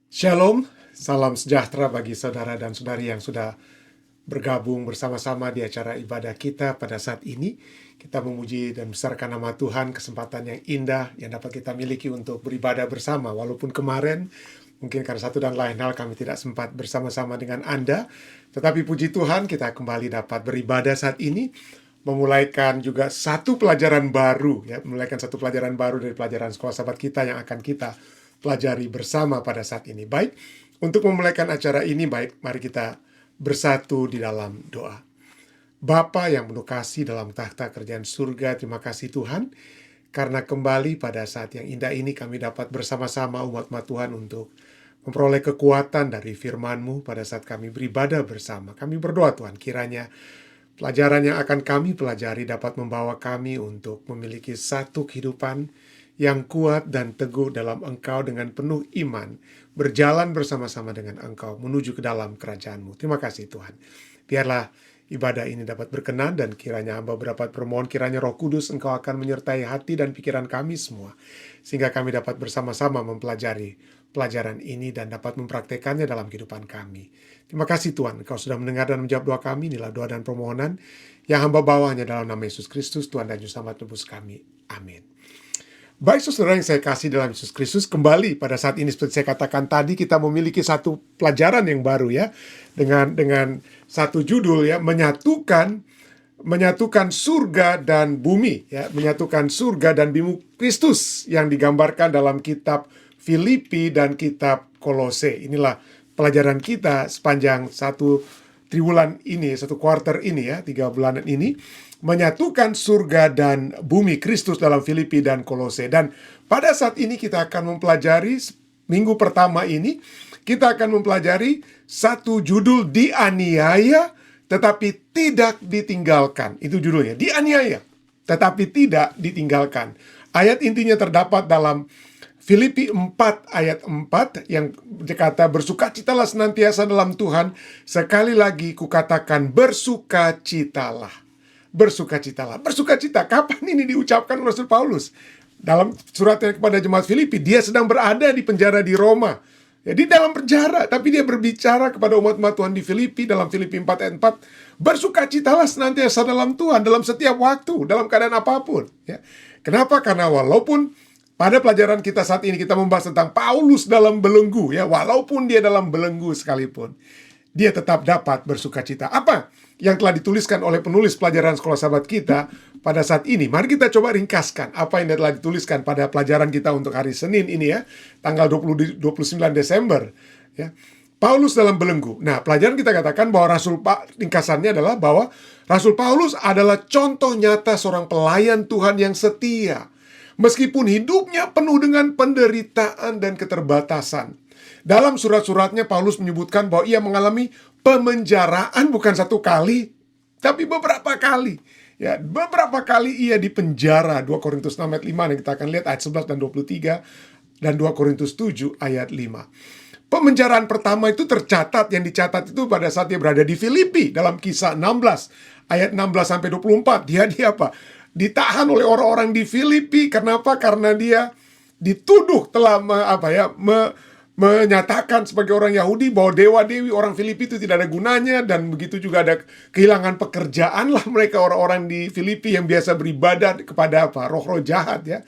Shalom, salam sejahtera bagi saudara dan saudari yang sudah bergabung bersama-sama di acara ibadah kita pada saat ini. Kita memuji dan besarkan nama Tuhan, kesempatan yang indah yang dapat kita miliki untuk beribadah bersama. Walaupun kemarin mungkin karena satu dan lain hal kami tidak sempat bersama-sama dengan Anda, tetapi puji Tuhan kita kembali dapat beribadah saat ini, memulaikan juga satu pelajaran baru, memulaikan satu pelajaran baru dari pelajaran sekolah sahabat kita yang akan kita pelajari bersama pada saat ini. Baik, untuk memulaikan acara ini, mari kita bersatu di dalam doa. Bapa yang penuh kasih dalam takhta kerajaan surga, terima kasih Tuhan, karena kembali pada saat yang indah ini kami dapat bersama-sama umat-umat Tuhan untuk memperoleh kekuatan dari firman-Mu pada saat kami beribadah bersama. Kami berdoa Tuhan, kiranya pelajaran yang akan kami pelajari dapat membawa kami untuk memiliki satu kehidupan yang kuat dan teguh dalam Engkau dengan penuh iman, berjalan bersama-sama dengan Engkau menuju ke dalam kerajaan-Mu. Terima kasih Tuhan. Biarlah ibadah ini dapat berkenan dan kiranya hamba berdapat bermohon kiranya Roh Kudus Engkau akan menyertai hati dan pikiran kami semua, sehingga kami dapat bersama-sama mempelajari pelajaran ini dan dapat mempraktekannya dalam kehidupan kami. Terima kasih Tuhan, Engkau sudah mendengar dan menjawab doa kami. Inilah doa dan permohonan yang hamba bawanya dalam nama Yesus Kristus, Tuhan dan Juru Selamat tebus kami. Amin. Baik saudara yang saya kasih dalam Yesus Kristus, kembali pada saat ini seperti saya katakan tadi, kita memiliki satu pelajaran yang baru ya, dengan satu judul ya, menyatukan surga dan bumi ya, menyatukan surga dan bumi Kristus yang digambarkan dalam kitab Filipi dan kitab Kolose. Inilah pelajaran kita sepanjang satu triwulan ini, satu kuarter ini ya, 3 bulanan ini, menyatukan surga dan bumi Kristus dalam Filipi dan Kolose. Dan pada saat ini kita akan mempelajari, minggu pertama ini, kita akan mempelajari satu judul, dianiaya tetapi tidak ditinggalkan. Itu judulnya, dianiaya tetapi tidak ditinggalkan. Ayat intinya terdapat dalam Filipi 4 ayat 4 yang berkata, bersukacitalah senantiasa dalam Tuhan, sekali lagi kukatakan bersukacitalah. Bersukacitalah. Bersukacita, kapan ini diucapkan Rasul Paulus? Dalam suratnya kepada jemaat Filipi, dia sedang berada di penjara di Roma. Jadi dalam penjara, tapi dia berbicara kepada umat-umat Tuhan di Filipi, dalam Filipi 4 ayat 4, bersukacitalah senantiasa dalam Tuhan, dalam setiap waktu, dalam keadaan apapun. Ya. Kenapa? Karena walaupun pada pelajaran kita saat ini kita membahas tentang Paulus dalam belenggu, ya, walaupun dia dalam belenggu sekalipun, dia tetap dapat bersukacita. Apa yang telah dituliskan oleh penulis pelajaran sekolah sahabat kita pada saat ini? Mari kita coba ringkaskan apa yang telah dituliskan pada pelajaran kita untuk hari Senin ini ya, tanggal 29 Desember. Ya. Paulus dalam belenggu. Nah, pelajaran kita katakan bahwa ringkasannya adalah bahwa Rasul Paulus adalah contoh nyata seorang pelayan Tuhan yang setia. Meskipun hidupnya penuh dengan penderitaan dan keterbatasan. Dalam surat-suratnya Paulus menyebutkan bahwa ia mengalami pemenjaraan bukan satu kali, tapi beberapa kali. Ya, beberapa kali ia dipenjara. 2 Korintus 6 ayat 5 yang kita akan lihat ayat 11 dan 23 dan 2 Korintus 7 ayat 5. Pemenjaraan pertama itu tercatat, yang dicatat itu pada saat dia berada di Filipi dalam Kisah 16 ayat 16 sampai 24. Dia apa? Ditahan oleh orang-orang di Filipi. Kenapa? Karena dia dituduh telah menyatakan sebagai orang Yahudi bahwa dewa-dewi orang Filipi itu tidak ada gunanya, dan begitu juga ada kehilangan pekerjaan lah mereka orang-orang di Filipi yang biasa beribadah kepada roh-roh jahat ya.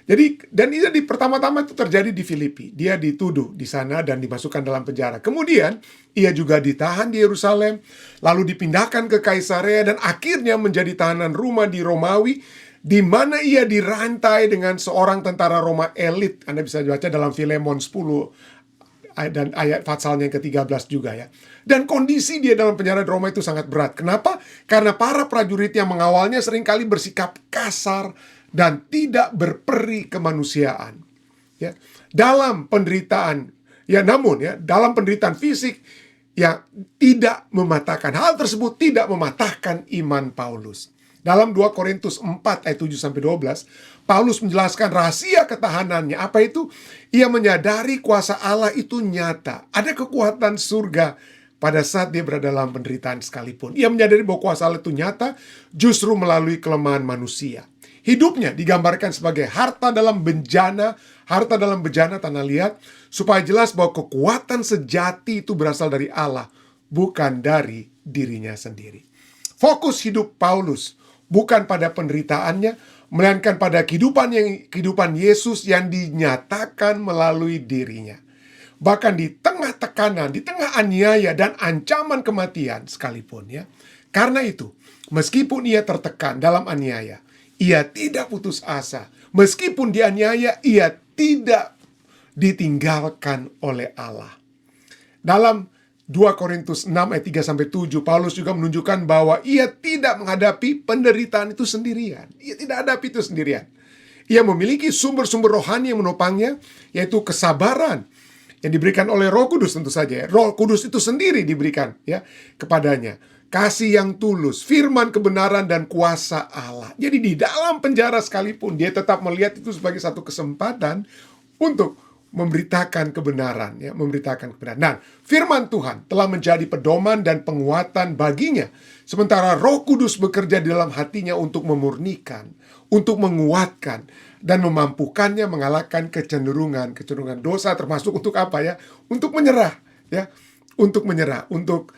Jadi, dan ini pertama-tama itu terjadi di Filipi. Dia dituduh di sana dan dimasukkan dalam penjara. Kemudian ia juga ditahan di Yerusalem, lalu dipindahkan ke Kaisarea, dan akhirnya menjadi tahanan rumah di Romawi, di mana ia dirantai dengan seorang tentara Roma elit. Anda bisa baca dalam Filemon 10 dan ayat pasalnya yang ke-13 juga ya. Dan kondisi dia dalam penjara di Roma itu sangat berat. Kenapa? Karena para prajurit yang mengawalnya seringkali bersikap kasar dan tidak berperi kemanusiaan. Ya, dalam penderitaan, ya namun ya, dalam penderitaan fisik yang tidak mematahkan. Hal tersebut tidak mematahkan iman Paulus. Dalam 2 Korintus 4 ayat 7-12, Paulus menjelaskan rahasia ketahanannya. Apa itu? Ia menyadari kuasa Allah itu nyata. Ada kekuatan surga pada saat dia berada dalam penderitaan sekalipun. Ia menyadari bahwa kuasa Allah itu nyata justru melalui kelemahan manusia. Hidupnya digambarkan sebagai harta dalam bejana tanah liat, supaya jelas bahwa kekuatan sejati itu berasal dari Allah, bukan dari dirinya sendiri. Fokus hidup Paulus bukan pada penderitaannya, melainkan pada kehidupan Yesus yang dinyatakan melalui dirinya. Bahkan di tengah tekanan, di tengah aniaya dan ancaman kematian sekalipun ya. Karena itu, meskipun ia tertekan dalam aniaya, ia tidak putus asa. Meskipun dianiaya, ia tidak ditinggalkan oleh Allah. Dalam 2 Korintus 6 ayat 3-7, Paulus juga menunjukkan bahwa ia tidak menghadapi penderitaan itu sendirian. Ia tidak hadapi itu sendirian. Ia memiliki sumber-sumber rohani yang menopangnya, yaitu kesabaran yang diberikan oleh Roh Kudus tentu saja. Roh Kudus itu sendiri diberikan ya kepadanya. Kasih yang tulus, firman kebenaran dan kuasa Allah. Jadi di dalam penjara sekalipun dia tetap melihat itu sebagai satu kesempatan untuk memberitakan kebenaran, ya, memberitakan kebenaran. Nah, firman Tuhan telah menjadi pedoman dan penguatan baginya, sementara Roh Kudus bekerja di dalam hatinya untuk memurnikan, untuk menguatkan dan memampukannya mengalahkan kecenderungan dosa, termasuk untuk apa ya? Untuk menyerah, ya, untuk menyerah, untuk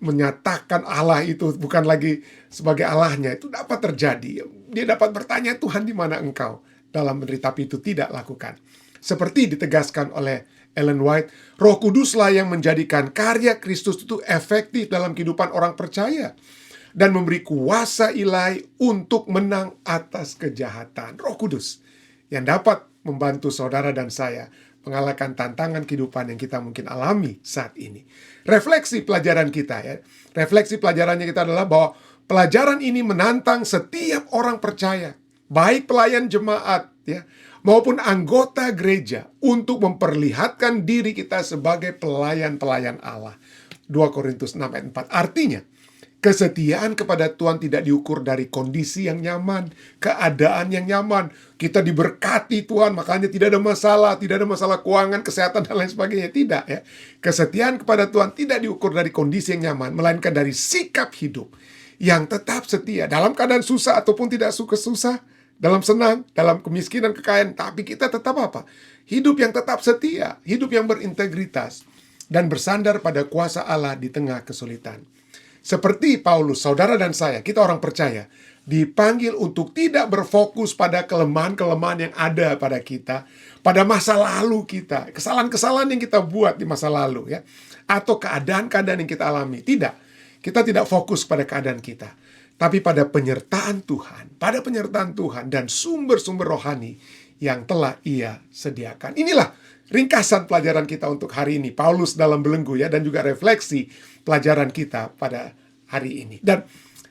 menyatakan Allah itu bukan lagi sebagai Allahnya. Itu dapat terjadi. Dia dapat bertanya, Tuhan di mana engkau? Dalam menderita, tapi itu tidak lakukan. Seperti ditegaskan oleh Ellen White, Roh Kuduslah yang menjadikan karya Kristus itu efektif dalam kehidupan orang percaya dan memberi kuasa ilahi untuk menang atas kejahatan. Roh Kudus yang dapat membantu saudara dan saya mengalahkan tantangan kehidupan yang kita mungkin alami saat ini. Refleksi pelajaran kita ya. Refleksi pelajarannya kita adalah bahwa pelajaran ini menantang setiap orang percaya, baik pelayan jemaat ya, maupun anggota gereja, untuk memperlihatkan diri kita sebagai pelayan-pelayan Allah. 2 Korintus 6 ayat 4. Artinya, kesetiaan kepada Tuhan tidak diukur dari kondisi yang nyaman, keadaan yang nyaman. Kita diberkati Tuhan, makanya tidak ada masalah keuangan, kesehatan, dan lain sebagainya. Tidak ya. Kesetiaan kepada Tuhan tidak diukur dari kondisi yang nyaman, melainkan dari sikap hidup yang tetap setia. Dalam keadaan susah ataupun tidak suka susah, dalam senang, dalam kemiskinan, kekayaan, tapi kita tetap apa? Hidup yang tetap setia, hidup yang berintegritas, dan bersandar pada kuasa Allah di tengah kesulitan. Seperti Paulus, saudara dan saya, kita orang percaya, dipanggil untuk tidak berfokus pada kelemahan-kelemahan yang ada pada kita, pada masa lalu kita, kesalahan-kesalahan yang kita buat di masa lalu, ya, atau keadaan-keadaan yang kita alami. Tidak, kita tidak fokus pada keadaan kita, tapi pada penyertaan Tuhan dan sumber-sumber rohani yang telah Ia sediakan. Inilah ringkasan pelajaran kita untuk hari ini. Paulus dalam belenggu ya, dan juga refleksi pelajaran kita pada hari ini. Dan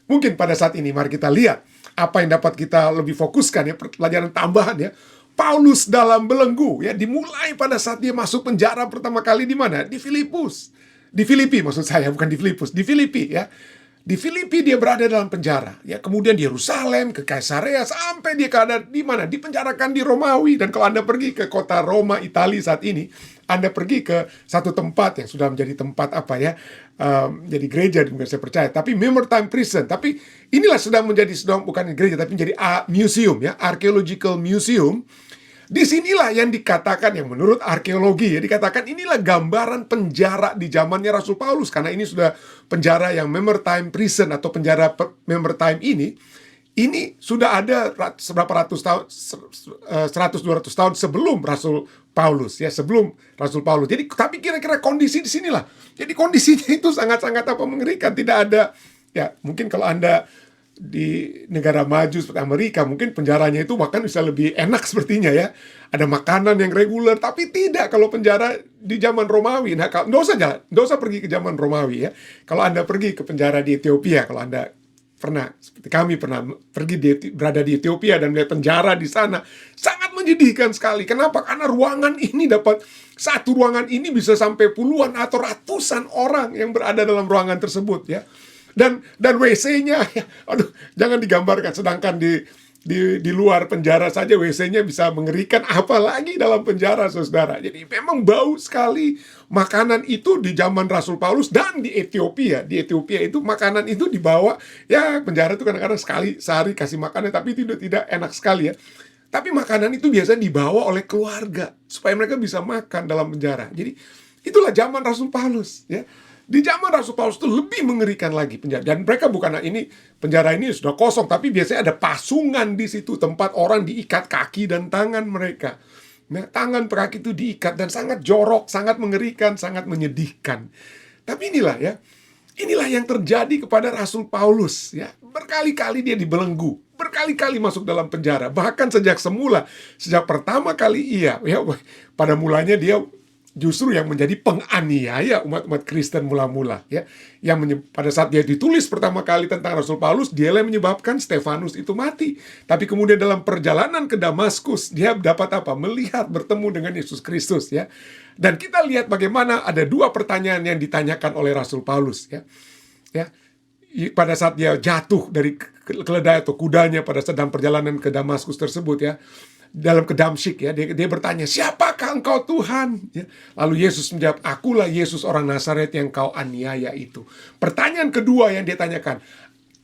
mungkin pada saat ini mari kita lihat apa yang dapat kita lebih fokuskan ya, pelajaran tambahan ya. Paulus dalam belenggu ya, dimulai pada saat dia masuk penjara pertama kali di mana? Di Filipi maksud saya, bukan di Filipus, di Filipi ya. Di Filipi dia berada dalam penjara, ya. Kemudian di Yerusalem, ke Kaisarea, sampai dia keadaan di mana? Dipenjarakan di Romawi. Dan kalau Anda pergi ke kota Roma, Italia saat ini, Anda pergi ke satu tempat yang sudah menjadi tempat apa ya? Jadi gereja, mungkin saya percaya. Tapi Mamertine Prison. Tapi inilah bukan gereja, tapi menjadi museum ya, archaeological museum. Disinilah yang dikatakan, yang menurut arkeologi ya, dikatakan inilah gambaran penjara di zamannya Rasul Paulus. Karena ini sudah penjara yang Mamertine Prison atau penjara Mamertine ini sudah ada seberapa ratus tahun, 100-200 tahun sebelum Rasul Paulus ya, sebelum Rasul Paulus. Jadi tapi kira-kira kondisi di sinilah. Jadi kondisinya itu sangat-sangat mengerikan. Tidak ada ya, mungkin kalau Anda di negara maju seperti Amerika, mungkin penjaranya itu bahkan bisa lebih enak sepertinya ya. Ada makanan yang reguler, tapi tidak kalau penjara di zaman Romawi. Nah, nggak usah pergi ke zaman Romawi ya. Kalau Anda pergi ke penjara di Ethiopia, kalau Anda pernah, seperti kami pernah berada di Ethiopia dan melihat penjara di sana, sangat menyedihkan sekali. Kenapa? Karena satu ruangan ini bisa sampai puluhan atau ratusan orang yang berada dalam ruangan tersebut ya. Dan WC-nya, ya, aduh, jangan digambarkan. Sedangkan di Di luar penjara saja WC-nya bisa mengerikan, apalagi dalam penjara, saudara. Jadi memang bau sekali. Makanan itu di zaman Rasul Paulus dan di Ethiopia. Di Ethiopia itu makanan itu dibawa, ya penjara itu kadang-kadang sekali sehari kasih makanan, tapi itu tidak enak sekali ya. Tapi makanan itu biasanya dibawa oleh keluarga supaya mereka bisa makan dalam penjara. Jadi itulah zaman Rasul Paulus ya. Di zaman Rasul Paulus itu lebih mengerikan lagi penjara. Dan mereka bukan ini, penjara ini sudah kosong, tapi biasanya ada pasungan di situ, tempat orang diikat kaki dan tangan mereka. Nah, tangan per kaki itu diikat dan sangat jorok, sangat mengerikan, sangat menyedihkan. Tapi inilah ya, inilah yang terjadi kepada Rasul Paulus ya. Berkali-kali dia dibelenggu, berkali-kali masuk dalam penjara. Bahkan sejak pertama kali ya, pada mulanya dia justru yang menjadi penganiaya umat-umat Kristen mula-mula ya. Pada saat dia ditulis pertama kali tentang Rasul Paulus, dia yang menyebabkan Stefanus itu mati. Tapi kemudian dalam perjalanan ke Damaskus, dia dapat apa? Melihat, bertemu dengan Yesus Kristus ya. Dan kita lihat bagaimana ada dua pertanyaan yang ditanyakan oleh Rasul Paulus ya. Pada saat dia jatuh dari keledai atau kudanya pada sedang perjalanan ke Damaskus tersebut ya. Dalam ke Damsyik ya, dia bertanya, siapakah engkau Tuhan? Ya. Lalu Yesus menjawab, akulah Yesus orang Nazaret yang kau aniaya itu. Pertanyaan kedua yang dia tanyakan,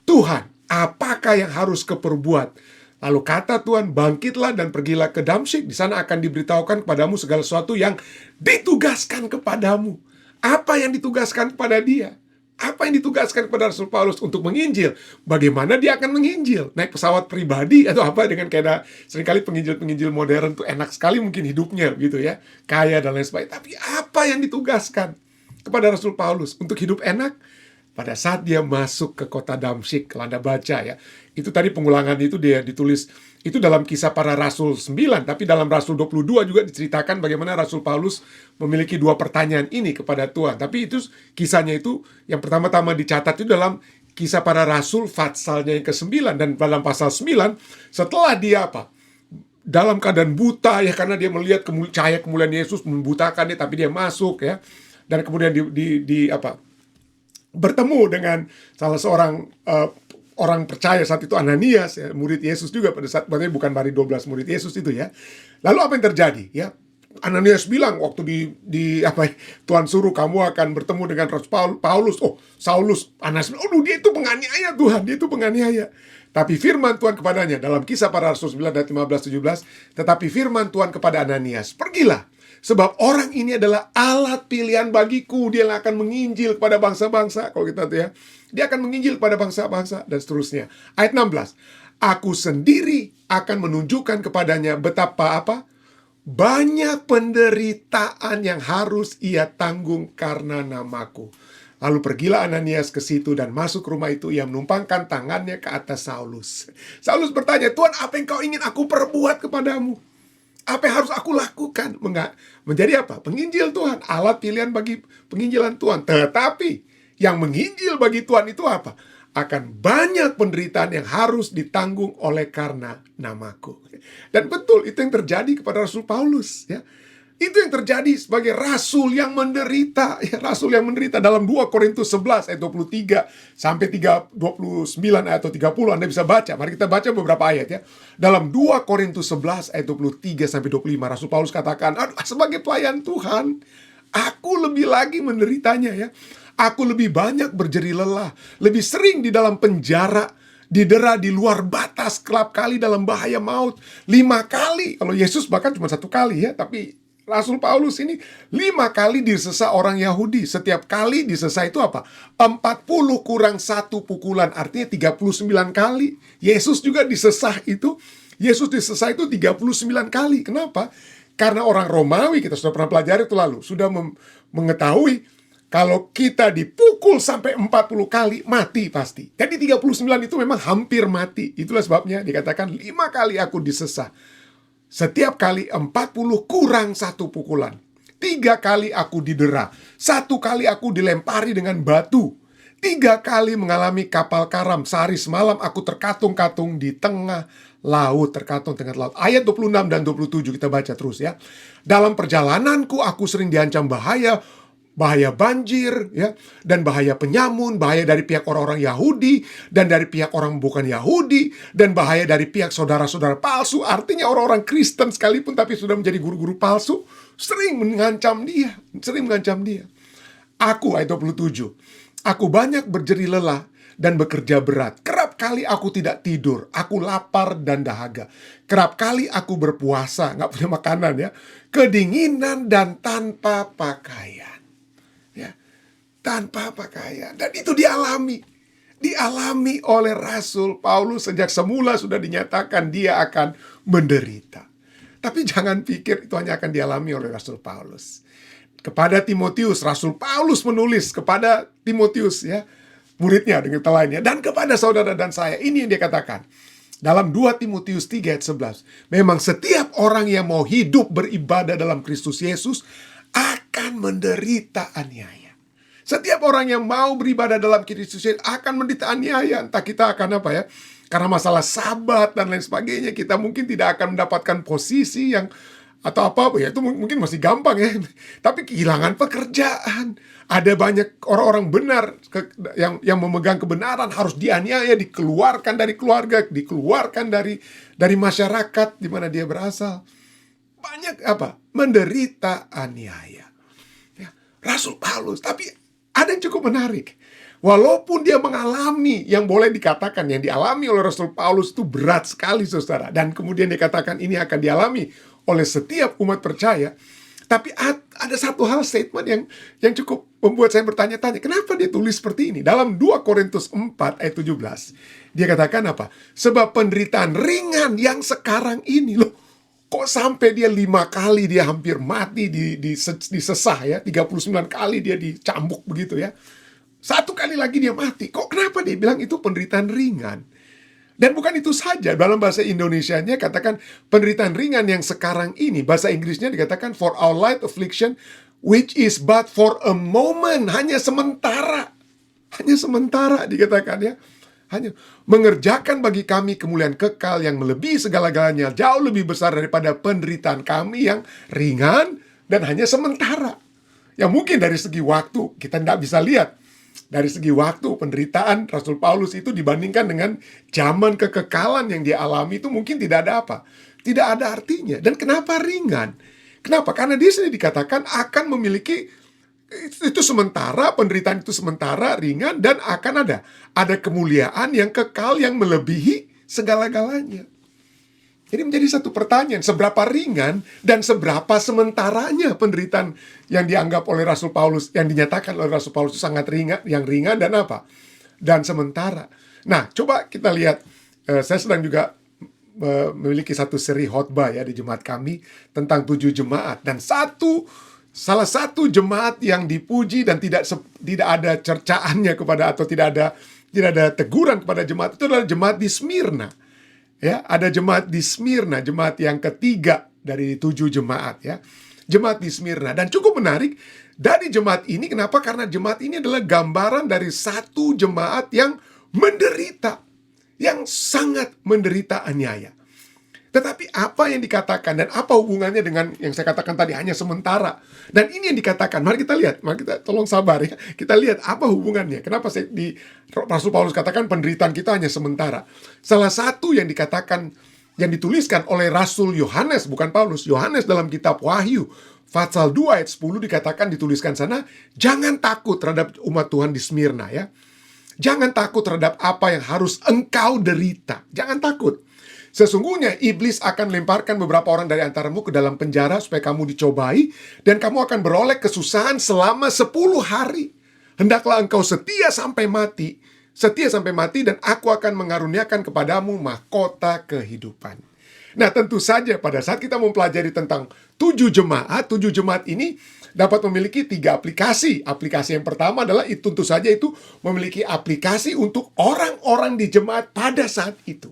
Tuhan, apakah yang harus kuperbuat? Lalu kata Tuhan, bangkitlah dan pergilah ke Damsyik. Di sana akan diberitahukan kepadamu segala sesuatu yang ditugaskan kepadamu. Apa yang ditugaskan kepada dia? Apa yang ditugaskan kepada Rasul Paulus untuk menginjil? Bagaimana dia akan menginjil? Naik pesawat pribadi atau apa? Dengan kayak seringkali penginjil-penginjil modern tuh enak sekali mungkin hidupnya gitu ya, kaya dan lain sebagainya. Tapi apa yang ditugaskan kepada Rasul Paulus untuk hidup enak? Pada saat dia masuk ke kota Damsyik, kalau Anda baca ya, itu tadi pengulangan itu dia ditulis, itu dalam Kisah Para Rasul 9, tapi dalam Rasul 22 juga diceritakan bagaimana Rasul Paulus memiliki dua pertanyaan ini kepada Tuhan. Tapi itu kisahnya itu, yang pertama-tama dicatat itu dalam Kisah Para Rasul Fatsalnya yang ke-9, dan dalam pasal 9, setelah dia apa? Dalam keadaan buta ya, karena dia melihat cahaya kemuliaan Yesus membutakannya, tapi dia masuk ya. Dan kemudian bertemu dengan salah seorang orang percaya saat itu, Ananias ya, murid Yesus juga pada saat, berarti bukan dari 12 murid Yesus itu ya. Lalu apa yang terjadi ya? Ananias bilang waktu Tuhan suruh kamu akan bertemu dengan Paulus. Oh, Saulus. Ananias bilang, oh dia itu penganiaya Tuhan, dia itu penganiaya. Tapi firman Tuhan kepadanya dalam Kisah Para Rasul 9 ayat 15-17, tetapi firman Tuhan kepada Ananias, pergilah, sebab orang ini adalah alat pilihan bagiku. Dia akan menginjil kepada bangsa-bangsa. Kalau kita tuh ya, dia akan menginjil kepada bangsa-bangsa dan seterusnya. Ayat 16. Aku sendiri akan menunjukkan kepadanya betapa banyak penderitaan yang harus ia tanggung karena namaku. Lalu pergilah Ananias ke situ dan masuk rumah itu, ia menumpangkan tangannya ke atas Saulus. Saulus bertanya, Tuhan, apa yang kau ingin aku perbuat kepadamu? Apa yang harus aku lakukan? Menjadi apa? Penginjil Tuhan, alat pilihan bagi penginjilan Tuhan. Tetapi yang menginjil bagi Tuhan itu apa? Akan banyak penderitaan yang harus ditanggung oleh karena namaku. Dan betul, itu yang terjadi kepada Rasul Paulus ya. Itu yang terjadi sebagai rasul yang menderita ya, rasul yang menderita. Dalam 2 Korintus 11 ayat 23 sampai 29 ayat atau 30 Anda bisa baca. Mari kita baca beberapa ayat ya. Dalam 2 Korintus 11 ayat 23 sampai 25 Rasul Paulus katakan, sebagai pelayan Tuhan, aku lebih lagi menderitanya ya. Aku lebih banyak berjeri lelah, lebih sering di dalam penjara, didera di luar batas, kelap kali dalam bahaya maut, 5 kali. Kalau Yesus bahkan cuma 1 kali ya, tapi Rasul Paulus ini 5 kali disesah orang Yahudi. Setiap kali disesah itu apa? 40 kurang 1 pukulan, artinya 39 kali. Yesus juga disesah itu. Yesus disesah itu 39 kali. Kenapa? Karena orang Romawi, kita sudah pernah pelajari itu lalu, sudah mengetahui kalau kita dipukul sampai 40 kali, mati pasti. Jadi 39 itu memang hampir mati. Itulah sebabnya dikatakan 5 kali aku disesah. Setiap kali 40 kurang 1 pukulan. 3 kali aku didera. 1 kali aku dilempari dengan batu. 3 kali mengalami kapal karam. Sehari semalam aku terkatung-katung di tengah laut. Terkatung tengah laut. Ayat 26 dan 27 kita baca terus ya. Dalam perjalananku aku sering diancam bahaya. bahaya banjir, ya, dan bahaya penyamun, bahaya dari pihak orang-orang Yahudi, dan dari pihak orang bukan Yahudi, dan bahaya dari pihak saudara-saudara palsu. Artinya orang-orang Kristen sekalipun tapi sudah menjadi guru-guru palsu, sering mengancam dia. Aku, ayat 27, aku banyak berjerih lelah dan bekerja berat. Kerap kali aku tidak tidur, aku lapar dan dahaga. Kerap kali aku berpuasa, nggak punya makanan ya. Kedinginan dan tanpa pakaian. Ya, tanpa pakaian. Dan itu dialami oleh Rasul Paulus sejak semula sudah dinyatakan dia akan menderita. Tapi jangan pikir itu hanya akan dialami oleh Rasul Paulus. Kepada Timotius, Rasul Paulus menulis kepada Timotius, ya, muridnya dengan kata lainnya, dan kepada saudara dan saya. Ini yang dia katakan dalam 2 Timotius 3 ayat 11. Memang setiap orang yang mau hidup beribadah dalam Kristus Yesus akan menderita aniaya. Setiap orang yang mau beribadah dalam Kristus Yesus akan menderita aniaya. Entah kita akan apa ya, karena masalah sabat dan lain sebagainya, kita mungkin tidak akan mendapatkan posisi yang atau apa ya, itu mungkin masih gampang ya. Tapi kehilangan pekerjaan. Ada banyak orang-orang benar yang memegang kebenaran harus dianiaya, dikeluarkan dari keluarga, dikeluarkan dari masyarakat di mana dia berasal. Banyak apa? Menderita aniaya. Ya, Rasul Paulus, tapi ada yang cukup menarik. Walaupun dia mengalami yang boleh dikatakan yang dialami oleh Rasul Paulus itu berat sekali, saudara. Dan kemudian dikatakan ini akan dialami oleh setiap umat percaya. Tapi ada satu hal statement yang cukup membuat saya bertanya-tanya. Kenapa dia tulis seperti ini? Dalam 2 Korintus 4 ayat 17. Dia katakan apa? Sebab penderitaan ringan yang sekarang ini. Loh, kok sampai dia 5 kali dia hampir mati disesah ya. 39 kali dia dicambuk begitu ya. 1 kali lagi dia mati. Kok kenapa dia bilang itu penderitaan ringan? Dan bukan itu saja, dalam bahasa Indonesianya katakan penderitaan ringan yang sekarang ini. Bahasa Inggrisnya dikatakan for our light affliction, which is but for a moment. Hanya sementara. Hanya sementara dikatakan ya. Hanya mengerjakan bagi kami kemuliaan kekal yang melebihi segala-galanya, jauh lebih besar daripada penderitaan kami yang ringan dan hanya sementara. Yang mungkin dari segi waktu kita tidak bisa lihat. Dari segi waktu, penderitaan Rasul Paulus itu dibandingkan dengan zaman kekekalan yang dia alami itu mungkin tidak ada apa. Tidak ada artinya. Dan kenapa ringan? Kenapa? Karena dia sendiri dikatakan akan memiliki, itu sementara, penderitaan itu sementara, ringan, dan akan ada kemuliaan yang kekal yang melebihi segala-galanya. Jadi menjadi satu pertanyaan, seberapa ringan dan seberapa sementaranya penderitaan yang dianggap oleh Rasul Paulus, yang dinyatakan oleh Rasul Paulus itu sangat ringan, yang ringan dan apa? Dan sementara. Nah, coba kita lihat, saya sedang juga memiliki satu seri khotbah ya di jemaat kami tentang 7 jemaat. Dan salah satu jemaat yang dipuji dan tidak ada cercaannya kepada, atau tidak ada teguran kepada jemaat itu adalah jemaat di Smyrna. Ya, ada jemaat di Smyrna, jemaat yang ketiga dari 7 jemaat ya. Jemaat di Smyrna. Dan cukup menarik, dari jemaat ini, kenapa? Karena jemaat ini adalah gambaran dari satu jemaat yang menderita, yang sangat menderita aniaya. Tetapi apa yang dikatakan dan apa hubungannya dengan yang saya katakan tadi hanya sementara. Dan ini yang dikatakan, mari kita lihat, mari kita tolong sabar ya. Kita lihat apa hubungannya. Kenapa di Rasul Paulus katakan penderitaan kita hanya sementara. Salah satu yang dikatakan, yang dituliskan oleh Rasul Yohanes, bukan Paulus, Yohanes dalam kitab Wahyu pasal 2 ayat 10 dikatakan, dituliskan sana, jangan takut terhadap umat Tuhan di Smyrna ya. Jangan takut terhadap apa yang harus engkau derita. Jangan takut. Sesungguhnya iblis akan lemparkan beberapa orang dari antaramu ke dalam penjara supaya kamu dicobai, dan kamu akan beroleh kesusahan selama 10 hari. Hendaklah engkau setia sampai mati, dan aku akan mengaruniakan kepadamu mahkota kehidupan. Nah, tentu saja pada saat kita mempelajari tentang 7 jemaat ini dapat memiliki 3 aplikasi. Aplikasi yang pertama adalah tentu saja itu memiliki aplikasi untuk orang-orang di jemaat pada saat itu.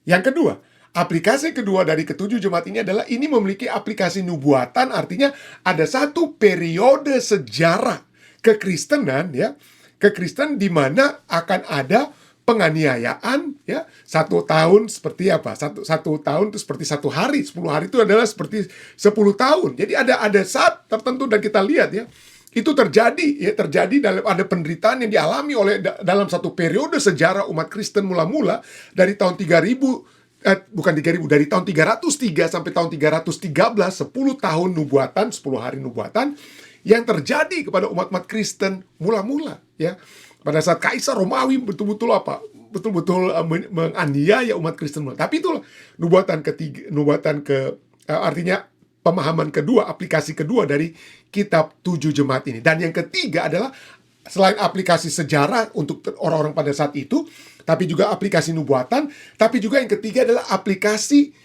Yang kedua, aplikasi kedua dari ke-7 jemaat ini adalah ini memiliki aplikasi nubuatan, artinya ada satu periode sejarah kekristenan ya, kekristenan di mana akan ada penganiayaan, ya 1 tahun seperti apa? Satu tahun itu seperti 1 hari, 10 hari itu adalah seperti 10 tahun. Jadi ada saat tertentu dan kita lihat ya, itu terjadi dalam ada penderitaan yang dialami oleh dalam satu periode sejarah umat Kristen mula-mula dari tahun 3000. Bukan 3000, dari tahun 303 sampai tahun 313, 10 tahun nubuatan, 10 hari nubuatan yang terjadi kepada umat-umat Kristen mula-mula, ya. Pada saat Kaisar Romawi betul-betul menganiaya umat Kristen mula. Tapi itulah nubuatan ketiga, artinya pemahaman kedua, aplikasi kedua dari kitab 7 jemaat ini. Dan yang ketiga adalah selain aplikasi sejarah untuk orang-orang pada saat itu, tapi juga aplikasi nubuatan, tapi juga yang ketiga adalah aplikasi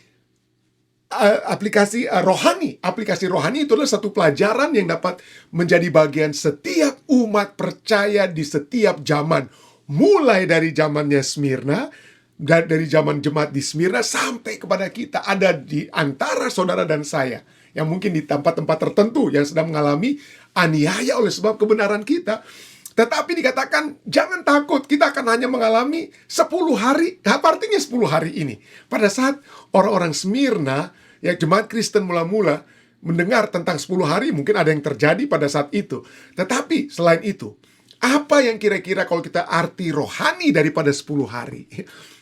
rohani. Aplikasi rohani itu adalah satu pelajaran yang dapat menjadi bagian setiap umat percaya di setiap zaman. Mulai dari zamannya Smyrna, dari zaman jemaat di Smyrna sampai kepada kita, ada di antara saudara dan saya yang mungkin di tempat-tempat tertentu yang sedang mengalami aniaya oleh sebab kebenaran kita. Tetapi dikatakan, jangan takut, kita akan hanya mengalami 10 hari. Apa artinya 10 hari ini? Pada saat orang-orang Smyrna, ya jemaat Kristen mula-mula, mendengar tentang 10 hari, mungkin ada yang terjadi pada saat itu. Tetapi selain itu, apa yang kira-kira kalau kita arti rohani daripada 10 hari?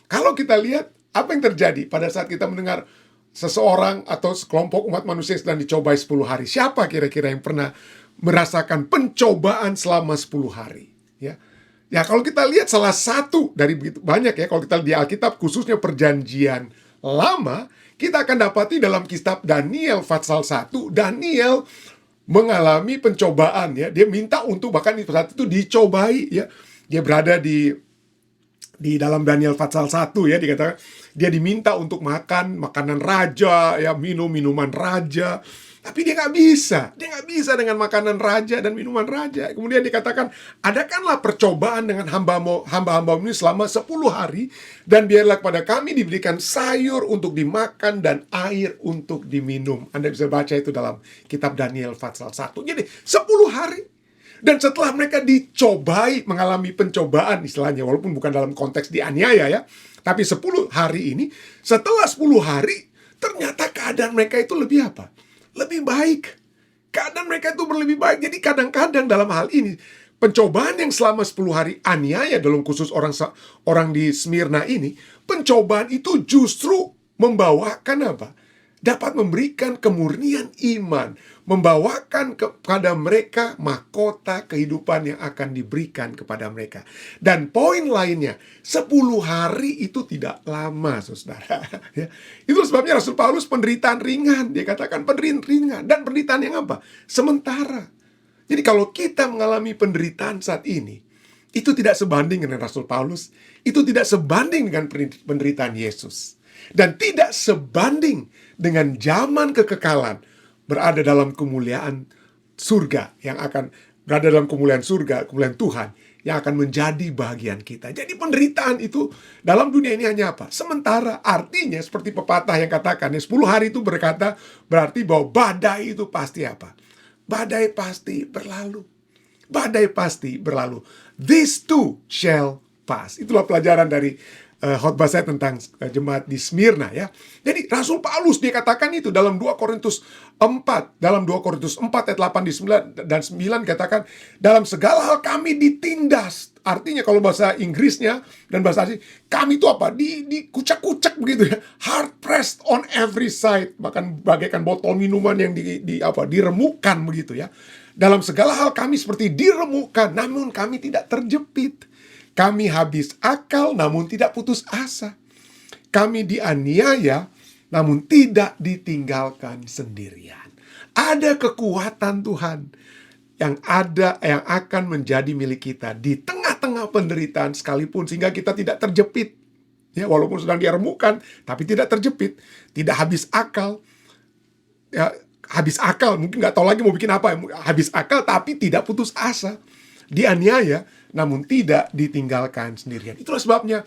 Kalau kita lihat, apa yang terjadi pada saat kita mendengar seseorang atau sekelompok umat manusia sedang dicobai 10 hari? Siapa kira-kira yang pernah merasakan pencobaan selama 10 hari, ya. Ya, kalau kita lihat salah satu dari begitu banyak ya, kalau kita lihat di Alkitab khususnya Perjanjian Lama, kita akan dapati dalam kitab Daniel pasal 1, Daniel mengalami pencobaan ya. Dia minta untuk bahkan di saat itu dicobai ya. Dia berada di dalam Daniel pasal 1 ya, dikatakan dia diminta untuk makan makanan raja ya, minum minuman raja. Tapi dia nggak bisa dengan makanan raja dan minuman raja. Kemudian dikatakan, adakanlah percobaan dengan hamba-hamba ini selama 10 hari, dan biarlah kepada kami diberikan sayur untuk dimakan dan air untuk diminum. Anda bisa baca itu dalam kitab Daniel pasal 1. Jadi 10 hari. Dan setelah mereka dicobai, mengalami pencobaan istilahnya, walaupun bukan dalam konteks dianiaya ya, tapi 10 hari ini, setelah 10 hari, ternyata keadaan mereka itu lebih apa? Lebih baik. Keadaan mereka itu lebih baik. Jadi kadang-kadang dalam hal ini, pencobaan yang selama 10 hari aniaya dalam khusus orang di Smyrna ini, pencobaan itu justru membawakan apa? Dapat memberikan kemurnian iman, membawakan kepada mereka mahkota kehidupan yang akan diberikan kepada mereka. Dan poin lainnya, 10 hari itu tidak lama, saudara. Ya. Itu sebabnya Rasul Paulus penderitaan ringan. Dia katakan penderitaan ringan. Dan penderitaan yang apa? Sementara. Jadi kalau kita mengalami penderitaan saat ini, itu tidak sebanding dengan Rasul Paulus. Itu tidak sebanding dengan penderitaan Yesus. Dan tidak sebanding dengan zaman kekekalan berada dalam kemuliaan surga yang akan berada dalam kemuliaan surga, kemuliaan Tuhan yang akan menjadi bagian kita. Jadi penderitaan itu dalam dunia ini hanya apa? Sementara. Artinya seperti pepatah yang katakan, 10 hari itu berarti bahwa badai itu pasti apa? Badai pasti berlalu. Badai pasti berlalu. This too shall pass. Itulah pelajaran dari khotbah saya tentang jemaat di Smyrna ya. Jadi Rasul Paulus dia katakan itu dalam 2 Korintus 4. Dalam 2 Korintus 4 ayat 8 dan 9 katakan, dalam segala hal kami ditindas. Artinya kalau bahasa Inggrisnya dan bahasa Asia, kami itu apa? Dikucak-kucak begitu ya. Hard pressed on every side. Bahkan bagaikan botol minuman yang diremukkan begitu ya. Dalam segala hal kami seperti diremukkan, namun kami tidak terjepit. Kami habis akal, namun tidak putus asa. Kami dianiaya, namun tidak ditinggalkan sendirian. Ada kekuatan Tuhan yang akan menjadi milik kita di tengah-tengah penderitaan sekalipun, sehingga kita tidak terjepit. Ya, walaupun sedang diremukkan, tapi tidak terjepit, tidak habis akal. Ya, habis akal, mungkin nggak tahu lagi mau bikin apa. Habis akal, tapi tidak putus asa. Dianiaya, namun tidak ditinggalkan sendirian. Itulah sebabnya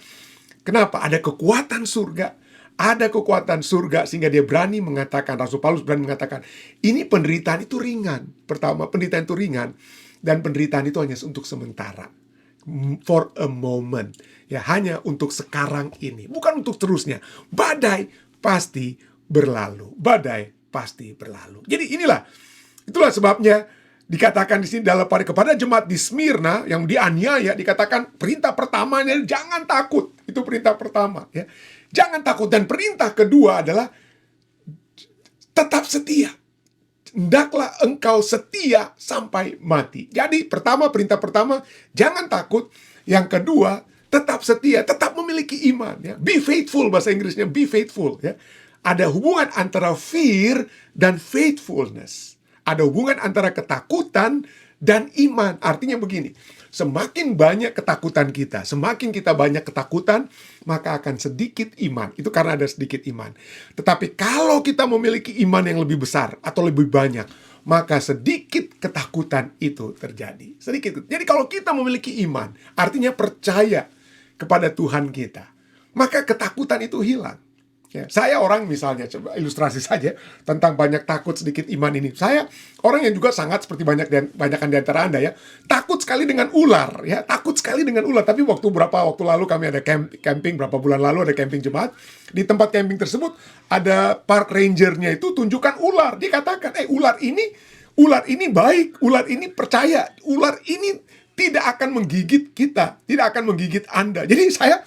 kenapa ada kekuatan surga. Ada kekuatan surga sehingga dia berani mengatakan, Rasul Paulus berani mengatakan, ini penderitaan itu ringan. Pertama, penderitaan itu ringan. Dan penderitaan itu hanya untuk sementara. for a moment. Ya, hanya untuk sekarang ini, bukan untuk terusnya. Badai pasti berlalu. Badai pasti berlalu. Jadi itulah sebabnya dikatakan di sini dalam kepada jemaat di Smyrna yang dianiaya, dikatakan perintah pertamanya jangan takut. Itu perintah pertama, ya. Jangan takut. Dan perintah kedua adalah tetap setia. Hendaklah engkau setia sampai mati. Jadi perintah pertama jangan takut. Yang kedua, tetap setia, tetap memiliki iman, ya. Be faithful, bahasa Inggrisnya be faithful, ya. Ada hubungan antara fear dan faithfulness. Ada hubungan antara ketakutan dan iman. Artinya begini, semakin banyak ketakutan kita, semakin kita banyak ketakutan, maka akan sedikit iman. Itu karena ada sedikit iman. Tetapi kalau kita memiliki iman yang lebih besar atau lebih banyak, maka sedikit ketakutan itu terjadi. Sedikit. Jadi kalau kita memiliki iman, artinya percaya kepada Tuhan kita, maka ketakutan itu hilang. Ya, saya orang misalnya, coba ilustrasi saja tentang banyak takut sedikit iman ini. Saya orang yang juga sangat seperti banyakan di antara Anda, ya, takut sekali dengan ular, ya, takut sekali dengan ular. Tapi beberapa waktu lalu kami ada camping, berapa bulan lalu ada camping jemaat. Di tempat camping tersebut ada park rangernya itu tunjukkan ular. Dia katakan, ular ini baik, ular ini percaya, ular ini tidak akan menggigit kita, tidak akan menggigit Anda. Jadi saya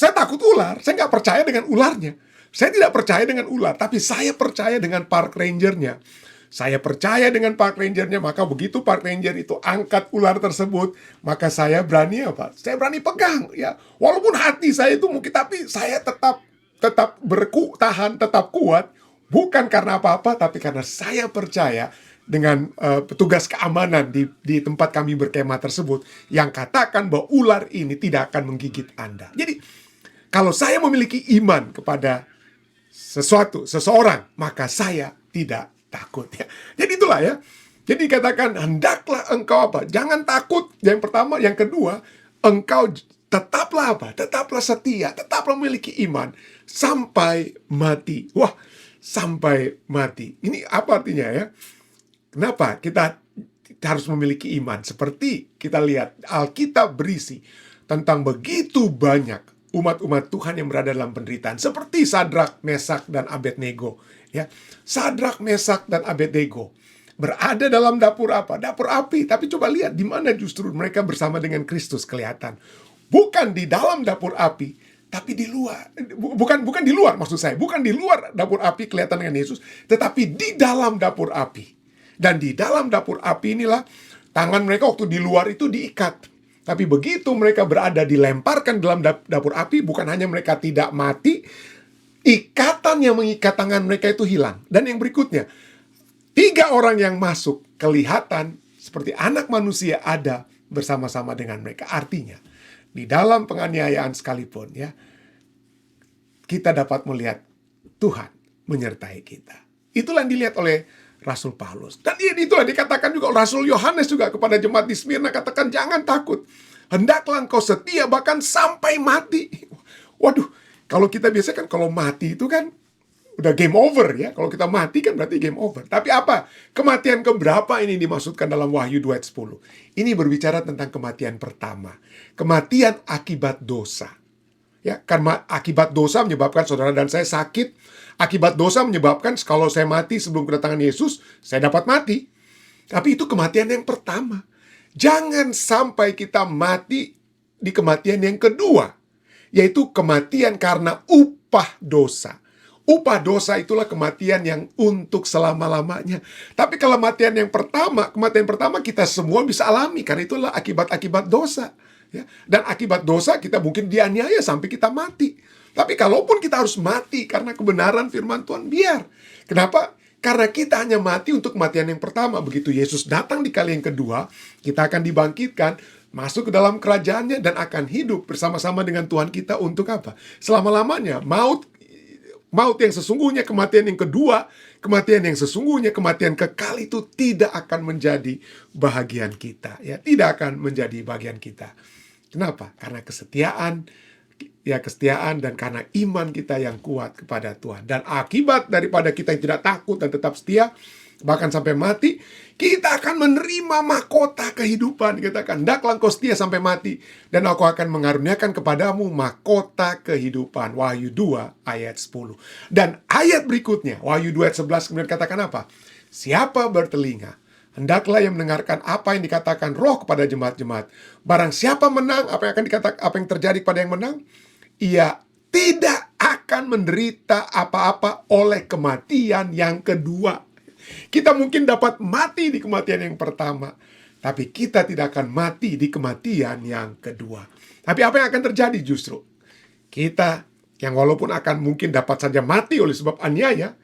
takut ular, saya nggak percaya dengan ularnya. Saya tidak percaya dengan ular, tapi saya percaya dengan park rangernya. Saya percaya dengan park rangernya, maka begitu park ranger itu angkat ular tersebut, maka saya berani apa? Saya berani pegang, ya. Walaupun hati saya itu mungkin, tapi saya tetap bertahan, tetap kuat, bukan karena apa-apa, tapi karena saya percaya dengan petugas keamanan di tempat kami berkemah tersebut yang katakan bahwa ular ini tidak akan menggigit Anda. Jadi kalau saya memiliki iman kepada seseorang, maka saya tidak takut, ya. Jadi itulah, ya. Jadi katakan hendaklah engkau apa? Jangan takut. Yang pertama, yang kedua, engkau tetaplah apa? Tetaplah setia, tetaplah memiliki iman sampai mati. Wah, sampai mati. Ini apa artinya, ya? Kenapa kita harus memiliki iman? Seperti kita lihat, Alkitab berisi tentang begitu banyak umat-umat Tuhan yang berada dalam penderitaan. Seperti Sadrak, Mesak, dan Abednego. Ya, Sadrak, Mesak, dan Abednego berada dalam dapur apa? Dapur api. Tapi coba lihat, di mana justru mereka bersama dengan Kristus kelihatan. Bukan di dalam dapur api, tapi di luar. Bukan di luar, maksud saya. Bukan di luar dapur api kelihatan dengan Yesus, tetapi di dalam dapur api. Dan di dalam dapur api inilah tangan mereka waktu di luar itu diikat. Tapi begitu mereka berada dilemparkan dalam dapur api, bukan hanya mereka tidak mati, ikatan yang mengikat tangan mereka itu hilang. Dan yang berikutnya, 3 orang yang masuk kelihatan seperti anak manusia ada bersama-sama dengan mereka. Artinya, di dalam penganiayaan sekalipun, ya, kita dapat melihat Tuhan menyertai kita. Itulah yang dilihat oleh Rasul Paulus. Dan itulah dikatakan juga Rasul Yohanes juga kepada jemaat di Smyrna, katakan jangan takut. Hendaklah engkau setia bahkan sampai mati. Waduh, kalau kita biasa kan kalau mati itu kan udah game over, ya. Kalau kita mati kan berarti game over. Tapi apa? Kematian keberapa ini dimaksudkan dalam Wahyu 2 ayat 10? Ini berbicara tentang kematian pertama. Kematian akibat dosa. Ya, karena akibat dosa menyebabkan saudara dan saya sakit. Akibat dosa menyebabkan kalau saya mati sebelum kedatangan Yesus, saya dapat mati. Tapi itu kematian yang pertama. Jangan sampai kita mati di kematian yang kedua, yaitu kematian karena upah dosa. Upah dosa itulah kematian yang untuk selama-lamanya. Tapi kematian pertama kita semua bisa alami, karena itulah akibat-akibat dosa. Ya. Dan akibat dosa kita mungkin dianiaya sampai kita mati. Tapi kalaupun kita harus mati karena kebenaran firman Tuhan, biar. Kenapa? Karena kita hanya mati untuk kematian yang pertama. Begitu Yesus datang di kali yang kedua, kita akan dibangkitkan, masuk ke dalam kerajaannya, dan akan hidup bersama-sama dengan Tuhan kita untuk apa? Selama-lamanya. Maut yang sesungguhnya, kematian yang kedua, kematian yang sesungguhnya, kematian kekal itu tidak akan menjadi bahagian kita. Ya, tidak akan menjadi bagian kita. Kenapa? Karena kesetiaan ya kesetiaan dan karena iman kita yang kuat kepada Tuhan. Dan akibat daripada kita yang tidak takut dan tetap setia, bahkan sampai mati, kita akan menerima mahkota kehidupan. Dikatakan, hendaklah engkau setia sampai mati, dan aku akan mengaruniakan kepadamu mahkota kehidupan. Wahyu 2 ayat 10. Dan ayat berikutnya, Wahyu 2 ayat 11 kemudian katakan apa? Siapa bertelinga, hendaklah yang mendengarkan apa yang dikatakan Roh kepada jemaat-jemaat. Barang siapa menang, apa yang akan dikatakan, apa yang terjadi kepada yang menang? Ia tidak akan menderita apa-apa oleh kematian yang kedua. Kita mungkin dapat mati di kematian yang pertama, tapi kita tidak akan mati di kematian yang kedua. Tapi apa yang akan terjadi justru? Kita yang walaupun akan mungkin dapat saja mati oleh sebab aniaya,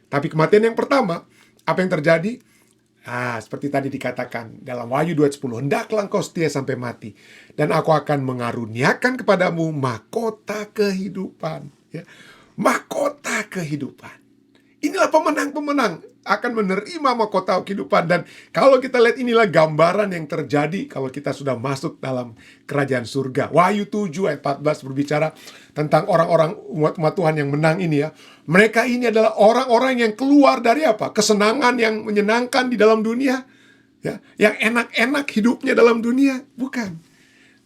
tapi kematian yang pertama, apa yang terjadi? Seperti tadi dikatakan dalam Wahyu 2:10, hendaklah engkau setia sampai mati, dan aku akan mengaruniakan kepadamu mahkota kehidupan. Ya. Mahkota kehidupan. Inilah pemenang-pemenang akan menerima mahkota kehidupan. Dan kalau kita lihat, inilah gambaran yang terjadi kalau kita sudah masuk dalam kerajaan surga. Wahyu 7 ayat 14 berbicara tentang orang-orang umat Tuhan yang menang ini ya. Mereka ini adalah orang-orang yang keluar dari apa? Kesenangan yang menyenangkan di dalam dunia. Ya, yang enak-enak hidupnya dalam dunia. Bukan.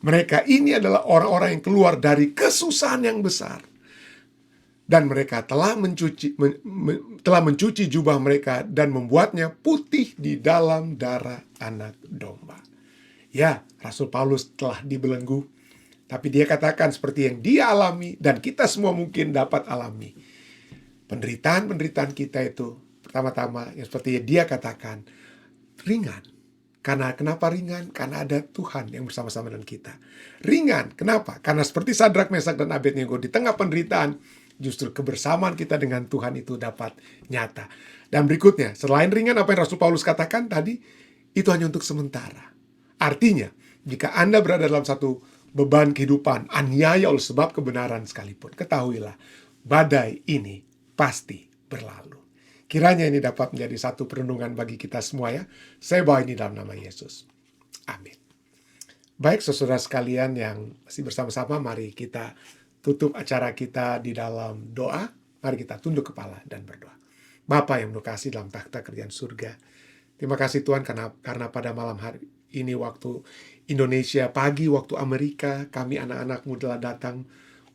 Mereka ini adalah orang-orang yang keluar dari kesusahan yang besar. Dan mereka telah mencuci jubah mereka dan membuatnya putih di dalam darah anak domba. Ya, Rasul Paulus telah dibelenggu, tapi dia katakan seperti yang dia alami dan kita semua mungkin dapat alami. Penderitaan-penderitaan kita itu pertama-tama yang seperti yang dia katakan ringan. Kenapa ringan? Karena ada Tuhan yang bersama-sama dengan kita. Ringan, kenapa? Karena seperti Sadrak, Mesak, dan Abednego di tengah penderitaan, justru kebersamaan kita dengan Tuhan itu dapat nyata. Dan berikutnya, selain ringan apa yang Rasul Paulus katakan tadi, itu hanya untuk sementara. Artinya, jika Anda berada dalam satu beban kehidupan, aniaya oleh sebab kebenaran sekalipun, ketahuilah, badai ini pasti berlalu. Kiranya ini dapat menjadi satu perenungan bagi kita semua ya. Saya bawa ini dalam nama Yesus. Amin. Baik, saudara sekalian yang masih bersama-sama, mari kita tutup acara kita di dalam doa. Mari kita tunduk kepala dan berdoa. Bapa yang penuh kasih dalam takhta kerajaan surga, terima kasih Tuhan karena pada malam hari ini waktu Indonesia, pagi waktu Amerika, kami anak-anak-Mu telah datang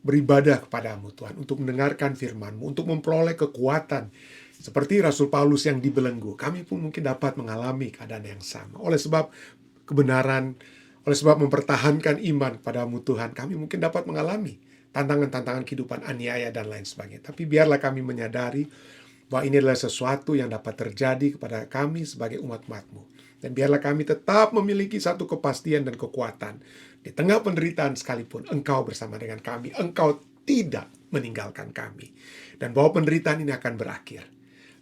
beribadah kepadamu Tuhan, untuk mendengarkan firman-Mu, untuk memperoleh kekuatan seperti Rasul Paulus yang dibelenggu. Kami pun mungkin dapat mengalami keadaan yang sama. Oleh sebab kebenaran, oleh sebab mempertahankan iman kepadamu Tuhan, kami mungkin dapat mengalami tantangan-tantangan kehidupan aniaya dan lain sebagainya. Tapi biarlah kami menyadari bahwa ini adalah sesuatu yang dapat terjadi kepada kami sebagai umat-Mu. Dan biarlah kami tetap memiliki satu kepastian dan kekuatan. Di tengah penderitaan sekalipun, Engkau bersama dengan kami. Engkau tidak meninggalkan kami. Dan bahwa penderitaan ini akan berakhir.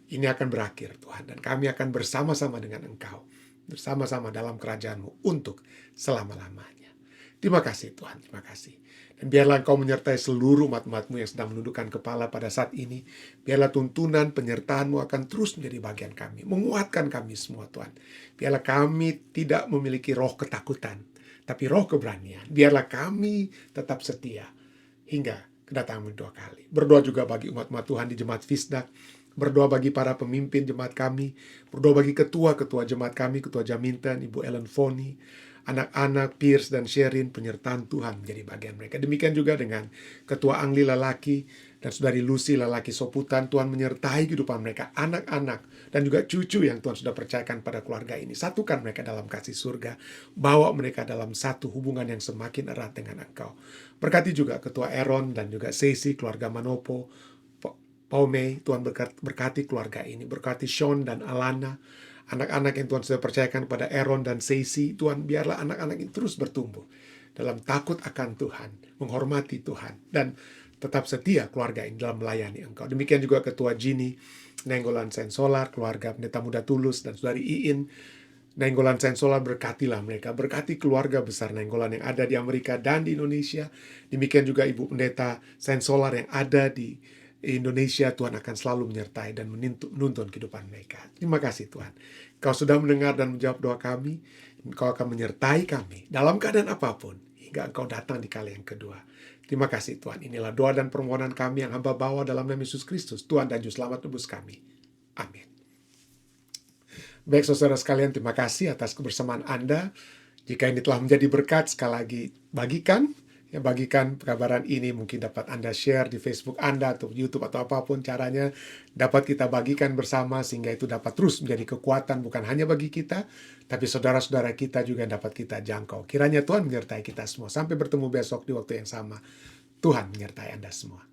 Ini akan berakhir Tuhan. Dan kami akan bersama-sama dengan Engkau. Bersama-sama dalam kerajaan-Mu untuk selama-lamanya. Terima kasih Tuhan, terima kasih. Dan biarlah Engkau menyertai seluruh umat-umat-Mu yang sedang menundukkan kepala pada saat ini. Biarlah tuntunan penyertaan-Mu akan terus menjadi bagian kami. Menguatkan kami semua Tuhan. Biarlah kami tidak memiliki roh ketakutan, tapi roh keberanian. Biarlah kami tetap setia hingga kedatangan dua kali. Berdoa juga bagi umat-umat Tuhan di Jemaat Fisdak. Berdoa bagi para pemimpin jemaat kami. Berdoa bagi ketua-ketua jemaat kami, Ketua Jaminten, Ibu Ellen Foni, anak-anak, Pierce dan Sherin, penyertaan Tuhan menjadi bagian mereka. Demikian juga dengan Ketua Angli lelaki dan Saudari Lucy lelaki Soputan. Tuhan menyertai kehidupan mereka, anak-anak dan juga cucu yang Tuhan sudah percayakan pada keluarga ini. Satukan mereka dalam kasih surga. Bawa mereka dalam satu hubungan yang semakin erat dengan Engkau. Berkati juga Ketua Aaron dan juga Sesi, keluarga Manopo, Paume. Tuhan berkati keluarga ini. Berkati Sean dan Alana, anak-anak yang Tuhan sudah percayakan kepada Aaron dan Sesi. Tuhan, biarlah anak-anak ini terus bertumbuh dalam takut akan Tuhan, menghormati Tuhan, dan tetap setia keluarga ini dalam melayani Engkau. Demikian juga Ketua Jini, Nainggolan Sensolar, keluarga Pendeta Muda Tulus, dan Saudari Iin, Nainggolan Sensolar. Berkatilah mereka, berkati keluarga besar Nainggolan yang ada di Amerika dan di Indonesia. Demikian juga Ibu Pendeta Sensolar yang ada di Indonesia. Tuhan akan selalu menyertai dan menuntun kehidupan mereka. Terima kasih Tuhan. Kau sudah mendengar dan menjawab doa kami. Engkau akan menyertai kami dalam keadaan apapun hingga Engkau datang di kali yang kedua. Terima kasih Tuhan. Inilah doa dan permohonan kami yang hamba bawa dalam nama Yesus Kristus, Tuhan dan Juru Selamat tebus kami. Amin. Baik saudara sekalian, terima kasih atas kebersamaan Anda. Jika ini telah menjadi berkat, sekali lagi bagikan kabaran ini, mungkin dapat Anda share di Facebook Anda atau YouTube atau apapun caranya, dapat kita bagikan bersama sehingga itu dapat terus menjadi kekuatan bukan hanya bagi kita, tapi saudara-saudara kita juga dapat kita jangkau. Kiranya Tuhan menyertai kita semua. Sampai bertemu besok di waktu yang sama. Tuhan menyertai Anda semua.